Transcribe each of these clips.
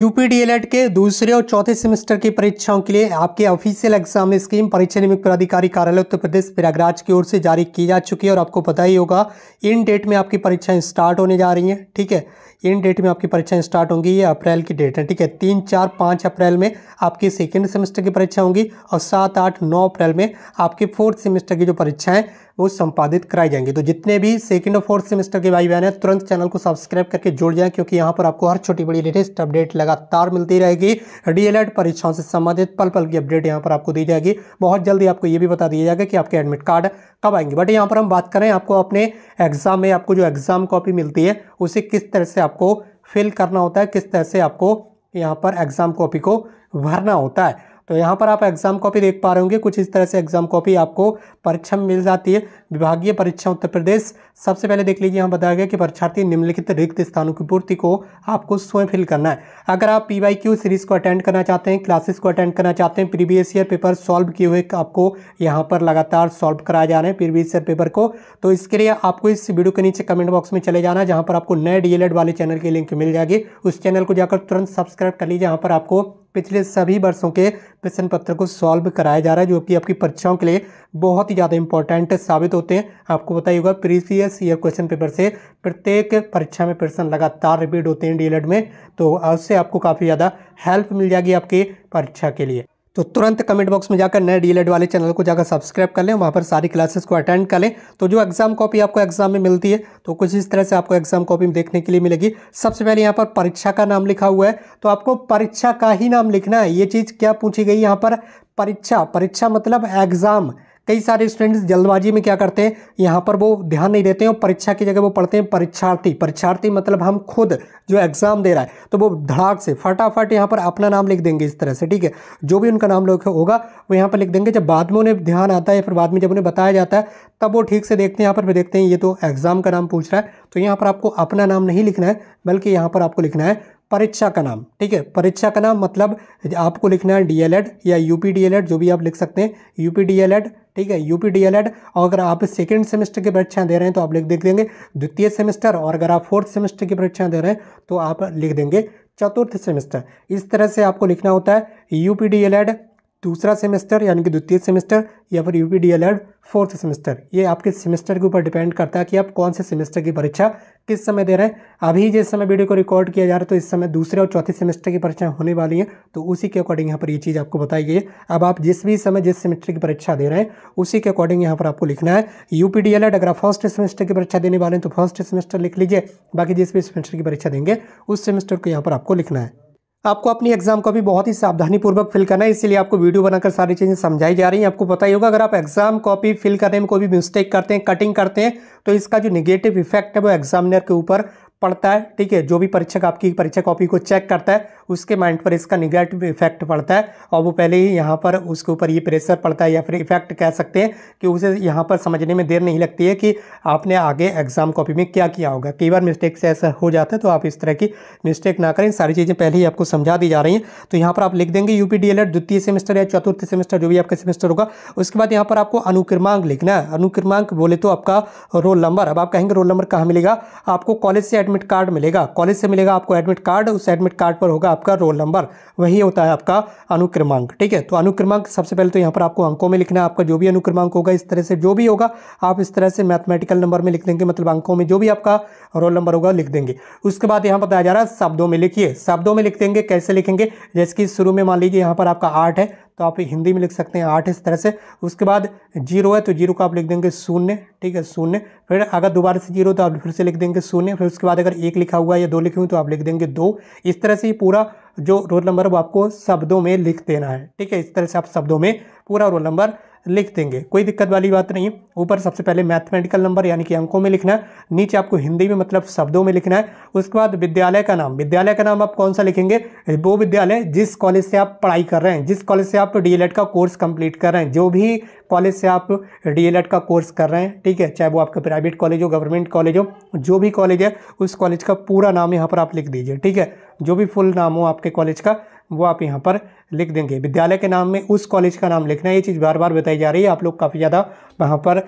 यूपीडीएलएड के दूसरे और चौथे सेमेस्टर की परीक्षाओं के लिए आपके ऑफिशियल एग्जाम स्कीम परीक्षा नियमित प्राधिकारी कार्यालय उत्तर प्रदेश प्रयागराज की ओर से जारी की जा चुकी है और आपको पता ही होगा इन डेट में आपकी परीक्षाएं स्टार्ट होने जा रही हैं। ठीक है, इन डेट में आपकी परीक्षाएं स्टार्ट होंगी। ये अप्रैल की डेट है। ठीक है, 3, 4, 5 अप्रैल में आपकी सेकेंड सेमेस्टर की परीक्षा होंगी और 7, 8, 9 अप्रैल में आपके फोर्थ सेमेस्टर की जो परीक्षाएं वो संपादित कराई जाएंगी। तो जितने भी सेकंड और फोर्थ सेमेस्टर के भाई बहन हैं तुरंत चैनल को सब्सक्राइब करके जुड़ जाएं, क्योंकि यहाँ पर आपको हर छोटी बड़ी लेटेस्ट अपडेट लगातार मिलती रहेगी। डीएलएड परीक्षाओं से संबंधित पल पल की अपडेट यहाँ पर आपको दी जाएगी। बहुत जल्दी आपको ये भी बता दिया जाएगा कि आपके एडमिट कार्ड कब आएंगे। बट यहाँ पर हम बात करें आपको अपने एग्जाम में आपको जो एग्जाम कॉपी मिलती है उसे किस तरह से आपको फिल करना होता है, किस तरह से आपको यहाँ पर एग्जाम कॉपी को भरना होता है। तो यहाँ पर आप एग्जाम कॉपी देख पा रहे होंगे, कुछ इस तरह से एग्जाम कॉपी आपको परीक्षा में मिल जाती है। विभागीय परीक्षा उत्तर प्रदेश। सबसे पहले देख लीजिए, यहाँ बताया गया कि परीक्षार्थी निम्नलिखित रिक्त स्थानों की पूर्ति को आपको स्वयं फिल करना है। अगर आप PYQ सीरीज को अटेंड करना चाहते हैं, क्लासेस को अटेंड करना चाहते हैं, प्रीवियस ईयर पेपर सॉल्व किए हुए आपको यहाँ पर लगातार सॉल्व कराए जा रहे हैं प्रीवियस ईयर पेपर को, तो इसके लिए आपको इस वीडियो के नीचे कमेंट बॉक्स में चले जाना, जहाँ पर आपको नए डीएलएड वाले चैनल की लिंक मिल जाएगी। उस चैनल को जाकर तुरंत सब्सक्राइब कर लीजिए। यहाँ पर आपको पिछले सभी वर्षों के प्रश्न पत्र को सॉल्व कराया जा रहा है, जो कि आपकी परीक्षाओं के लिए बहुत ही ज़्यादा इंपॉर्टेंट साबित होते हैं। आपको पता ही होगा प्रीवियस ईयर क्वेश्चन पेपर से प्रत्येक परीक्षा में प्रश्न लगातार रिपीट होते हैं डीएलएड में, तो उससे आपको काफ़ी ज़्यादा हेल्प मिल जाएगी आपकी परीक्षा के लिए। तो तुरंत कमेंट बॉक्स में जाकर नए डीएलएड वाले चैनल को जाकर सब्सक्राइब कर लें, वहाँ पर सारी क्लासेस को अटेंड कर लें। तो जो एग्जाम कॉपी आपको एग्जाम में मिलती है तो कुछ इस तरह से आपको एग्जाम कॉपी में देखने के लिए मिलेगी। सबसे पहले यहाँ पर परीक्षा का नाम लिखा हुआ है, तो आपको परीक्षा का ही नाम लिखना है। ये चीज़ क्या पूछी गई यहाँ पर, परीक्षा, परीक्षा मतलब एग्जाम। कई सारे स्टूडेंट्स जल्दबाजी में क्या करते हैं, यहाँ पर वो ध्यान नहीं देते हैं और परीक्षा की जगह वो पढ़ते हैं परीक्षार्थी। परीक्षार्थी मतलब हम खुद जो एग्जाम दे रहा है, तो वो धड़ाक से फटाफट यहाँ पर अपना नाम लिख देंगे इस तरह से। ठीक है, जो भी उनका नाम होगा वो यहाँ पर लिख देंगे। जब बाद में उन्हें ध्यान आता है, फिर बाद में जब उन्हें बताया जाता है, तब वो ठीक से देखते हैं। यहाँ पर भी देखते हैं ये तो एग्जाम का नाम पूछ रहा है, तो यहाँ पर आपको अपना नाम नहीं लिखना है, बल्कि यहाँ पर आपको लिखना है परीक्षा का नाम। ठीक है, परीक्षा का नाम मतलब आपको लिखना है डीएलएड या यूपीडीएलएड, जो भी आप लिख सकते हैं, यूपीडीएलएड। ठीक है, यूपीडीएलएड। और अगर आप सेकेंड सेमेस्टर की परीक्षाएं दे रहे हैं तो आप लिख देंगे द्वितीय सेमेस्टर, और अगर आप फोर्थ सेमेस्टर की परीक्षाएं दे रहे हैं तो आप लिख देंगे चतुर्थ सेमेस्टर। इस तरह से आपको लिखना होता है यूपीडीएलएड दूसरा सेमेस्टर यानी कि द्वितीय सेमेस्टर, या फिर यूपीडीएलएड फोर्थ सेमेस्टर। ये आपके सेमेस्टर के ऊपर डिपेंड करता है कि आप कौन से सेमेस्टर की परीक्षा किस समय दे रहे हैं। अभी जिस समय वीडियो को रिकॉर्ड किया जा रहा है तो इस समय दूसरे और चौथे सेमेस्टर की परीक्षाएं होने वाली हैं, तो उसी के अकॉर्डिंग यहाँ पर ये चीज़ आपको बताई गई है। अब आप जिस भी समय जिस सेमेस्टर की परीक्षा दे रहे हैं उसी के अकॉर्डिंग यहाँ पर आपको लिखना है यूपीडीएलएड। अगर आप फर्स्ट सेमेस्टर की परीक्षा देने वाले हैं तो फर्स्ट सेमेस्टर लिख लीजिए, बाकी जिस भी सेमेस्टर की परीक्षा देंगे उस सेमेस्टर को यहाँ पर आपको लिखना है। आपको अपनी एग्जाम को भी बहुत ही सावधानी पूर्वक फिल करना है, इसीलिए आपको वीडियो बनाकर सारी चीज़ें समझाई जा रही हैं। आपको पता ही होगा अगर आप एग्जाम कॉपी फिल करने में कोई भी मिस्टेक करते हैं, कटिंग करते हैं, तो इसका जो नेगेटिव इफेक्ट है वो एग्जामिनर के ऊपर पड़ता है। ठीक है, जो भी परीक्षक आपकी परीक्षा कॉपी को चेक करता है उसके माइंड पर इसका नेगेटिव इफेक्ट पड़ता है, और वो पहले ही यहाँ पर उसके ऊपर ये प्रेशर पड़ता है या फिर इफेक्ट कह सकते हैं कि उसे यहाँ पर समझने में देर नहीं लगती है कि आपने आगे एग्जाम कॉपी में क्या किया होगा। कई बार मिस्टेक से ऐसा हो जाता है, तो आप इस तरह की मिस्टेक ना करें। सारी चीज़ें पहले ही आपको समझा दी जा रही हैं। तो यहाँ पर आप लिख देंगे यूपीडीएलएड द्वितीय सेमेस्टर या चतुर्थ सेमेस्टर, जो भी आपका सेमेस्टर होगा। उसके बाद यहाँ पर आपको अनुक्रमांक लिखना है। अनुक्रमांक बोले तो आपका रोल नंबर। अब आप कहेंगे रोल नंबर कहाँ मिलेगा, आपको कॉलेज से एडमिट कार्ड मिलेगा, कॉलेज से मिलेगा आपको एडमिट कार्ड, उस एडमिट कार्ड पर होगा आपका रोल नंबर, वही होता है आपका अनुक्रमांक। ठीक है, तो अनुक्रमांक सबसे पहले तो यहाँ पर आपको अंकों में लिखना है। आपका जो भी अनुक्रमांक होगा इस तरह से जो भी होगा आप इस तरह से मैथमेटिकल नंबर में लिख देंगे, मतलब अंकों में जो भी आपका रोल नंबर होगा लिख देंगे। उसके बाद यहाँ बताया जा रहा है शब्दों में लिखिए। शब्दों में लिख देंगे, कैसे लिखेंगे, जैसे कि शुरू में मान लीजिए यहाँ पर आपका 8 है तो आप हिंदी में लिख सकते हैं 8 इस तरह से। उसके बाद 0 है तो 0 को आप लिख देंगे 0। ठीक है, 0। फिर अगर दोबारा से 0 तो आप फिर से लिख देंगे 0। फिर उसके बाद अगर 1 लिखा हुआ है या 2 लिखे हुए तो आप लिख देंगे 2। इस तरह से ये पूरा जो रोल नंबर वो आपको शब्दों में लिख देना है। ठीक है, इस तरह से आप शब्दों में पूरा रोल नंबर लिख देंगे, कोई दिक्कत वाली बात नहीं। ऊपर सबसे पहले मैथमेटिकल नंबर यानी कि अंकों में लिखना है, नीचे आपको हिंदी में मतलब शब्दों में लिखना है। उसके बाद विद्यालय का नाम। विद्यालय का नाम आप कौन सा लिखेंगे, वो विद्यालय जिस कॉलेज से आप पढ़ाई कर रहे हैं, जिस कॉलेज से आप डीएलएड का कोर्स कंप्लीट कर रहे हैं, जो भी कॉलेज से आप डीएलएड का कोर्स कर रहे हैं। ठीक है, चाहे वो आपका प्राइवेट कॉलेज हो, गवर्नमेंट कॉलेज हो, जो भी कॉलेज है उस कॉलेज का पूरा नाम यहाँ पर आप लिख दीजिए। ठीक है, जो भी फुल नाम हो आपके कॉलेज का वो आप यहाँ पर लिख देंगे। विद्यालय के नाम में उस कॉलेज का नाम लिखना है। ये चीज़ बार बार बताई जा रही है, आप लोग काफ़ी ज़्यादा वहाँ पर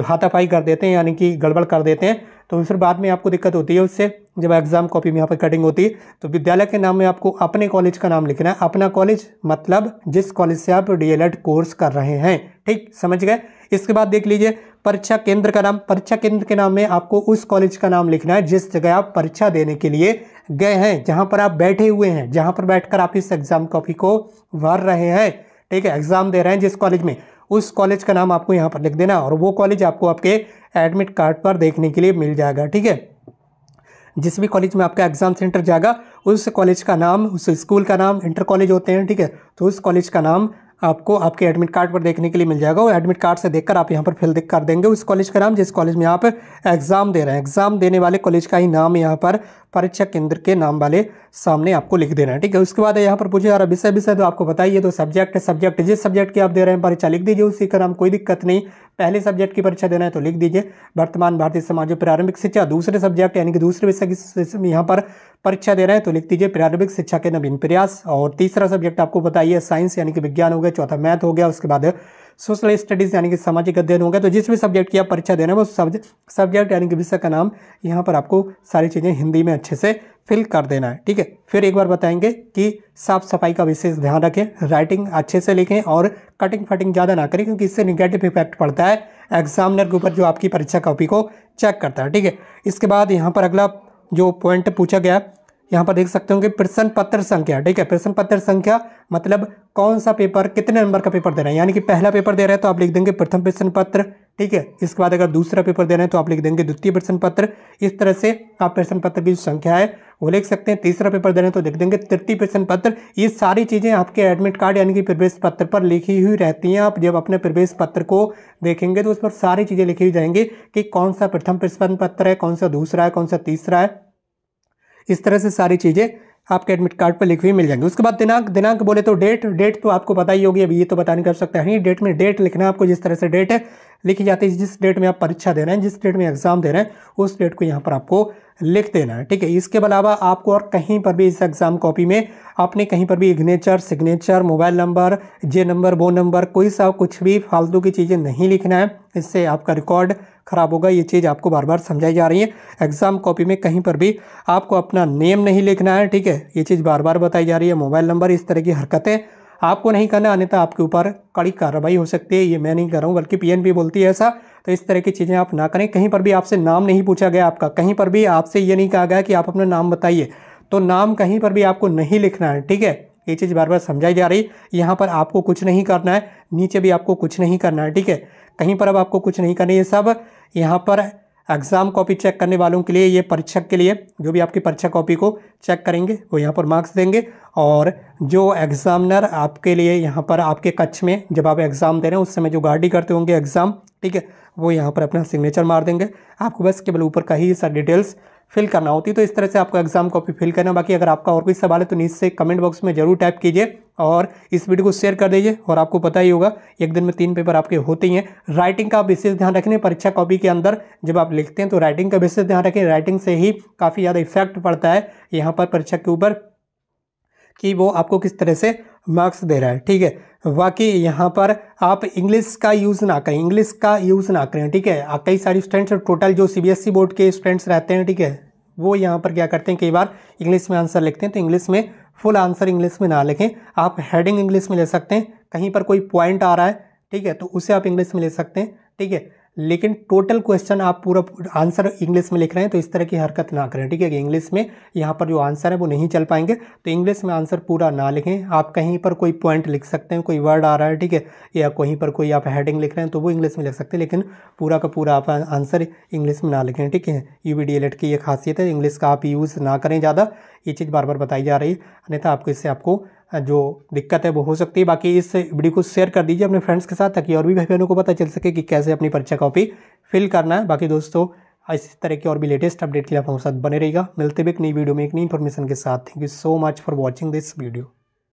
हाथापाई कर देते हैं, यानी कि गड़बड़ कर देते हैं, तो फिर बाद में आपको दिक्कत होती है उससे। जब एग्जाम कॉपी में यहाँ पर कटिंग होती है तो विद्यालय के नाम में आपको अपने कॉलेज का नाम लिखना है। अपना कॉलेज मतलब जिस कॉलेज से आप डीएलएड कोर्स कर रहे हैं, ठीक, समझ गए। इसके बाद देख लीजिए परीक्षा केंद्र का नाम। परीक्षा केंद्र के नाम में आपको उस कॉलेज का नाम लिखना है जिस जगह आप परीक्षा देने के लिए गए हैं, जहां पर आप बैठे हुए हैं, जहां पर बैठकर आप इस एग्जाम कॉपी को भर रहे हैं, ठीक है, एग्जाम दे रहे हैं जिस कॉलेज में, उस कॉलेज का नाम आपको यहाँ पर लिख देना और वो कॉलेज आपको आपके एडमिट कार्ड पर देखने के लिए मिल जाएगा, ठीक है। जिस भी कॉलेज में आपका एग्जाम सेंटर जाएगा उस कॉलेज का नाम, उस स्कूल का नाम, इंटर कॉलेज होते हैं, ठीक है, तो उस कॉलेज का नाम आपको आपके एडमिट कार्ड पर देखने के लिए मिल जाएगा। और एडमिट कार्ड से देखकर आप यहाँ पर फिल कर देंगे उस कॉलेज का नाम जिस कॉलेज में आप एग्जाम दे रहे हैं। एग्जाम देने वाले कॉलेज का ही नाम यहाँ पर परीक्षा केंद्र के नाम वाले सामने आपको लिख देना है, ठीक है। उसके बाद यहाँ पर पूछे यार विषय तो आपको बताइए, तो सब्जेक्ट जिस सब्जेक्ट की आप दे रहे हैं परीक्षा लिख दीजिए उसी का नाम, कोई दिक्कत नहीं। पहले सब्जेक्ट की परीक्षा देना है तो लिख दीजिए वर्तमान भारतीय समाज और प्रारंभिक शिक्षा। दूसरे सब्जेक्ट यानी कि दूसरे विषय की यहाँ पर परीक्षा दे रहे हैं तो लिख दीजिए प्रारंभिक शिक्षा के नवीन प्रयास। और तीसरा सब्जेक्ट आपको बताइए साइंस यानी कि विज्ञान हो गया, चौथा मैथ हो गया, उसके बाद सोशल स्टडीज़ यानी कि सामाजिक अध्ययन हो गया। तो जिस भी सब्जेक्ट की आप परीक्षा दे रहे हैं वो सब्जेक्ट यानी कि विषय का नाम यहाँ पर आपको सारी चीज़ें हिंदी में अच्छे से फिल कर देना है, ठीक है। फिर एक बार बताएंगे कि साफ सफाई का विशेष ध्यान रखें, राइटिंग अच्छे से लिखें और कटिंग फटिंग ज़्यादा ना करें क्योंकि इससे निगेटिव इफेक्ट पड़ता है एग्जामिनर के ऊपर जो आपकी परीक्षा कॉपी को चेक करता है, ठीक है। इसके बाद यहाँ पर अगला जो पॉइंट पूछा गया यहाँ पर देख सकते होंगे प्रश्न पत्र संख्या, ठीक है। प्रश्न पत्र संख्या मतलब कौन सा पेपर कितने नंबर का पेपर दे रहे हैं, यानी कि पहला पेपर दे रहे हैं तो आप लिख देंगे प्रथम प्रश्न पत्र, ठीक है। इसके बाद अगर दूसरा पेपर दे रहे हैं तो आप लिख देंगे द्वितीय प्रश्न पत्र। इस तरह से आप प्रश्न पत्र की जो संख्या है वो लिख सकते हैं। तीसरा पेपर दे रहे हैं तो लिख देंगे तृतीय प्रश्न पत्र। ये सारी चीज़ें आपके एडमिट कार्ड यानी कि प्रवेश पत्र पर लिखी हुई रहती हैं। आप जब अपने प्रवेश पत्र को देखेंगे तो उस पर सारी चीज़ें लिखी हुई जाएंगी कि कौन सा प्रथम प्रश्न पत्र है, कौन सा दूसरा है, कौन सा तीसरा है। इस तरह से सारी चीज़ें आपके एडमिट कार्ड पर लिखी हुई मिल जाएंगी। उसके बाद दिनांक बोले तो डेट तो आपको पता ही होगी, अभी ये तो बता नहीं कर सकते हैं। डेट में डेट लिखना है आपको, जिस तरह से डेट लिखी जाती है, जिस डेट में आप परीक्षा दे रहे हैं, जिस डेट में एग्जाम दे रहे हैं उस डेट को यहाँ पर आपको लिख देना है, ठीक है। इसके अलावा आपको और कहीं पर भी इस एग्जाम कॉपी में आपने कहीं पर भी सिग्नेचर, मोबाइल नंबर, जे नंबर, वो नंबर, कोई सा कुछ भी फालतू की चीज़ें नहीं लिखना है, इससे आपका रिकॉर्ड खराब होगा। ये चीज़ आपको बार बार समझाई जा रही है। एग्जाम कॉपी में कहीं पर भी आपको अपना नेम नहीं लिखना है, ठीक है, ये चीज़ बार बार बताई जा रही है। मोबाइल नंबर, इस तरह की हरकतें आपको नहीं करना, अन्यथा आपके ऊपर कड़ी कार्रवाई हो सकती है। ये मैं नहीं कर रहा हूँ बल्कि पीएनबी बोलती है ऐसा। तो इस तरह की चीज़ें आप ना करें। कहीं पर भी आपसे नाम नहीं पूछा गया आपका, कहीं पर भी आपसे ये नहीं कहा गया कि आप अपना नाम बताइए, तो नाम कहीं पर भी आपको नहीं लिखना है, ठीक है। ये चीज़ बार बार समझाई जा रही। यहाँ पर आपको कुछ नहीं करना है, नीचे भी आपको कुछ नहीं करना है, ठीक है। कहीं पर अब आपको कुछ नहीं करना है। ये सब यहाँ पर एग्ज़ाम कॉपी चेक करने वालों के लिए, ये परीक्षक के लिए जो भी आपकी परीक्षा कॉपी को चेक करेंगे वो यहाँ पर मार्क्स देंगे। और जो एग्ज़ामिनर आपके लिए यहाँ पर आपके कक्ष में जब आप एग्ज़ाम दे रहे हैं उस समय जो गार्डी करते होंगे एग्ज़ाम, ठीक है, वो यहाँ पर अपना सिग्नेचर मार देंगे। आपको बस केवल ऊपर का ही सारी डिटेल्स फिल करना होती है। तो इस तरह से आपको एग्जाम कॉपी फिल करना। बाकी अगर आपका और कोई सवाल है तो नीचे कमेंट बॉक्स में जरूर टाइप कीजिए और इस वीडियो को शेयर कर दीजिए। और आपको पता ही होगा एक दिन में 3 पेपर आपके होते ही हैं। राइटिंग का विशेष ध्यान रखें। परीक्षा कॉपी के अंदर जब आप लिखते हैं तो राइटिंग का विशेष ध्यान रखें। राइटिंग से ही काफ़ी ज़्यादा इफेक्ट पड़ता है यहाँ पर परीक्षा के ऊपर कि वो आपको किस तरह से मार्क्स दे रहा है, ठीक है। बाकी यहाँ पर आप इंग्लिश का यूज़ ना करें, इंग्लिश का यूज़ ना करें, ठीक है। कई सारे स्टूडेंट्स टोटल जो सीबीएसई बोर्ड के स्टूडेंट्स रहते हैं, ठीक है, वो यहाँ पर क्या करते हैं कई बार इंग्लिश में आंसर लिखते हैं तो इंग्लिश में फुल आंसर इंग्लिश में ना लिखें। आप हेडिंग इंग्लिश में ले सकते हैं। कहीं पर कोई पॉइंट आ रहा है, ठीक है, तो उसे आप इंग्लिश में ले सकते हैं, ठीक है। लेकिन टोटल क्वेश्चन आप पूरा आंसर इंग्लिश में लिख रहे हैं तो इस तरह की हरकत ना करें, ठीक है। कि इंग्लिश में यहाँ पर जो आंसर है वो नहीं चल पाएंगे, तो इंग्लिश में आंसर पूरा ना लिखें। आप कहीं पर कोई पॉइंट लिख सकते हैं, कोई वर्ड आ रहा है, ठीक है, या कहीं पर कोई आप हेडिंग लिख रहे हैं तो वो इंग्लिश में लिख सकते हैं, लेकिन पूरा का पूरा आप आंसर इंग्लिश में ना लिखें, ठीक है। यूवीडीएलएड की ये खासियत है, इंग्लिश का आप यूज़ ना करें ज़्यादा। ये चीज़ बार बार बताई जा रही है, अन्यथा आपको इससे आपको जो दिक्कत है वो हो सकती है। बाकी इस वीडियो को शेयर कर दीजिए अपने फ्रेंड्स के साथ ताकि और भी भाई बहनों को पता चल सके कि कैसे अपनी परीक्षा कॉपी फिल करना है। बाकी दोस्तों इस तरह की और भी लेटेस्ट अपडेट के लिए आप हमारे साथ बने रहिएगा। मिलते भी एक नई वीडियो में एक नई इन्फॉर्मेशन के साथ। Thank you so much for watching this video.